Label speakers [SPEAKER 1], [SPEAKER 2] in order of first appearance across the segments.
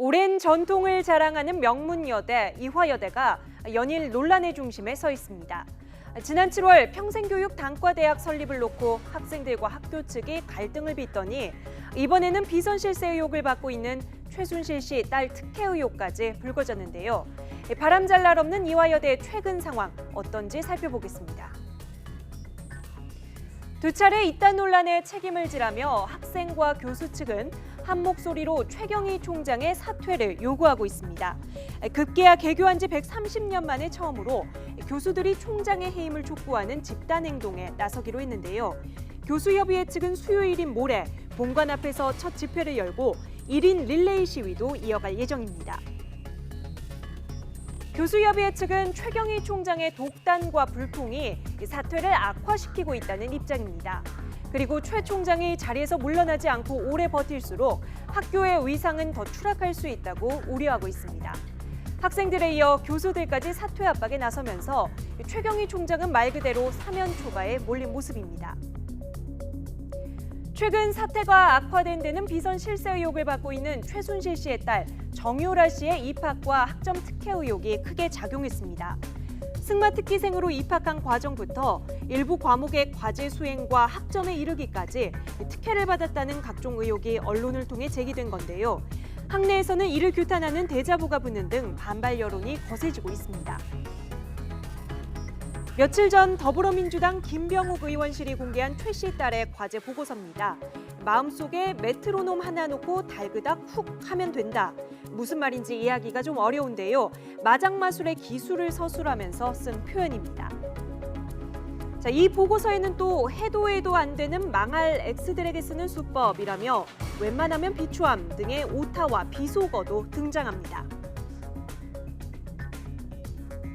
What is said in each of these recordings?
[SPEAKER 1] 오랜 전통을 자랑하는 명문여대 이화여대가 연일 논란의 중심에 서 있습니다. 지난 7월 평생교육 단과대학 설립을 놓고 학생들과 학교 측이 갈등을 빚더니 이번에는 비선 실세 의혹을 받고 있는 최순실 씨 딸 특혜 의혹까지 불거졌는데요. 바람잘 날 없는 이화여대의 최근 상황 어떤지 살펴보겠습니다. 두 차례 이딴 논란에 책임을 지라며 학생과 교수 측은 한 목소리로 최경희 총장의 사퇴를 요구하고 있습니다. 급기야 개교한 지 130년 만에 처음으로 교수들이 총장의 해임을 촉구하는 집단 행동에 나서기로 했는데요. 교수협의회 측은 수요일인 모레 본관 앞에서 첫 집회를 열고 1인 릴레이 시위도 이어갈 예정입니다. 교수협의회 측은 최경희 총장의 독단과 불통이 사퇴를 악화시키고 있다는 입장입니다. 그리고 최 총장이 자리에서 물러나지 않고 오래 버틸수록 학교의 위상은 더 추락할 수 있다고 우려하고 있습니다. 학생들에 이어 교수들까지 사퇴 압박에 나서면서 최경희 총장은 말 그대로 사면 초가에 몰린 모습입니다. 최근 사태가 악화된 데는 비선 실세 의혹을 받고 있는 최순실 씨의 딸 정유라 씨의 입학과 학점 특혜 의혹이 크게 작용했습니다. 승마 특기생으로 입학한 과정부터 일부 과목의 과제 수행과 학점에 이르기까지 특혜를 받았다는 각종 의혹이 언론을 통해 제기된 건데요. 학내에서는 이를 규탄하는 대자보가 붙는 등 반발 여론이 거세지고 있습니다. 며칠 전 더불어민주당 김병욱 의원실이 공개한 최 씨 딸의 과제 보고서입니다. 마음속에 메트로놈 하나 놓고 달그닥 훅 하면 된다. 무슨 말인지 이해하기가 좀 어려운데요. 마장마술의 기술을 서술하면서 쓴 표현입니다. 자, 이 보고서에는 또 해도 해도 안 되는 망할 X들에게 쓰는 수법이라며 웬만하면 비추함 등의 오타와 비속어도 등장합니다.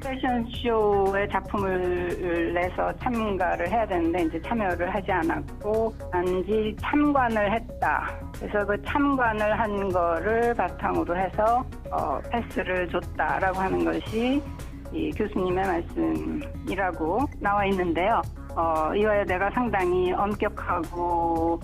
[SPEAKER 2] 패션쇼의 작품을 내서 참가를 해야 되는데 이제 참여를 하지 않았고 단지 참관을 했다. 그래서 그 참관을 한 거를 바탕으로 해서 패스를 줬다라고 하는 것이 이 교수님의 말씀이라고 나와 있는데요. 이화여대가 상당히 엄격하고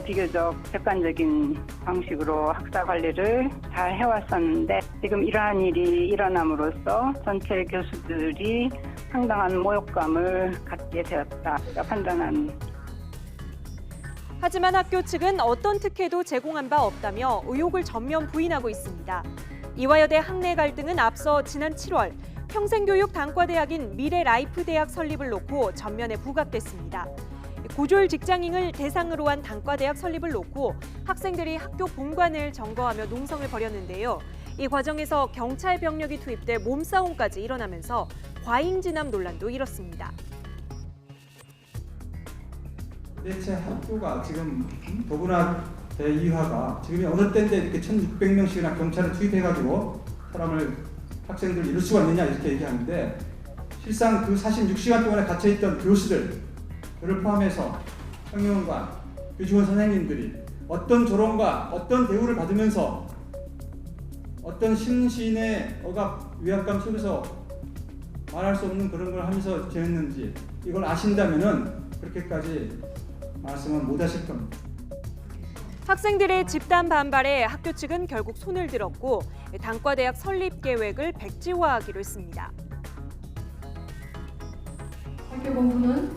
[SPEAKER 2] 비교적 객관적인 방식으로 학사 관리를 잘 해왔었는데 지금 이러한 일이 일어남으로써 전체 교수들이 상당한 모욕감을 갖게 되었다 판단합니다.
[SPEAKER 1] 하지만 학교 측은 어떤 특혜도 제공한 바 없다며 의혹을 전면 부인하고 있습니다. 이화여대 학내 갈등은 앞서 지난 7월 평생교육 단과대학인 미래라이프대학 설립을 놓고 전면에 부각됐습니다. 고졸 직장인을 대상으로 한 단과대학 설립을 놓고 학생들이 학교 본관을 점거하며 농성을 벌였는데요. 이 과정에서 경찰 병력이 투입돼 몸싸움까지 일어나면서 과잉진압 논란도 일었습니다.
[SPEAKER 3] 대체 학교가 지금 더구나 대이화가 지금이 어느 때인데 이렇게 1,600명씩이나 경찰을 투입해가지고 학생들을 이룰 수가 있느냐 이렇게 얘기하는데 실상 그 46시간 동안에 갇혀있던 교수들을 포함해서 평의원과 교직원 선생님들이 어떤 조롱과 어떤 대우를 받으면서 어떤 심신의 억압, 위압감 속에서 말할 수 없는 그런 걸 하면서 지냈는지 이걸 아신다면은 그렇게까지 말씀은 못 하실 겁니다.
[SPEAKER 1] 학생들의 집단 반발에 학교 측은 결국 손을 들었고 단과대학 설립 계획을 백지화하기로 했습니다.
[SPEAKER 4] 학교 본부는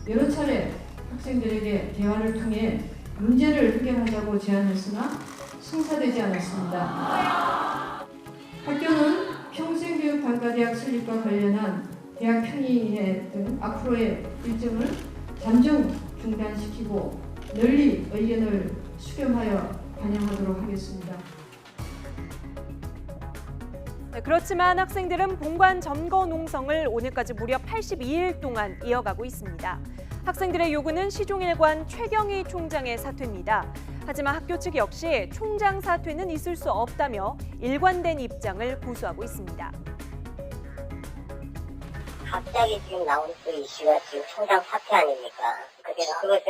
[SPEAKER 4] 여러 차례 학생들에게 대화를 통해 문제를 해결하자고 제안했으나 성사되지 않았습니다. 학교는 평생교육 단과대학 설립과 관련한 대학 편의회 등 앞으로의 일정을 잠정 중단시키고 널리 의견을 수렴하여 반영하도록 하겠습니다.
[SPEAKER 1] 그렇지만 학생들은 본관 점거 농성을 오늘까지 무려 82일 동안 이어가고 있습니다. 학생들의 요구는 시종일관 최경희 총장의 사퇴입니다. 하지만 학교 측 역시 총장 사퇴는 있을 수 없다며 일관된 입장을 고수하고 있습니다.
[SPEAKER 5] 갑자기 지금 나온 그 이슈가 지금 총장 사퇴 아닙니까? 그래서 그것은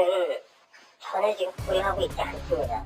[SPEAKER 5] 전혀 지금 고려하고 있지 않습니다.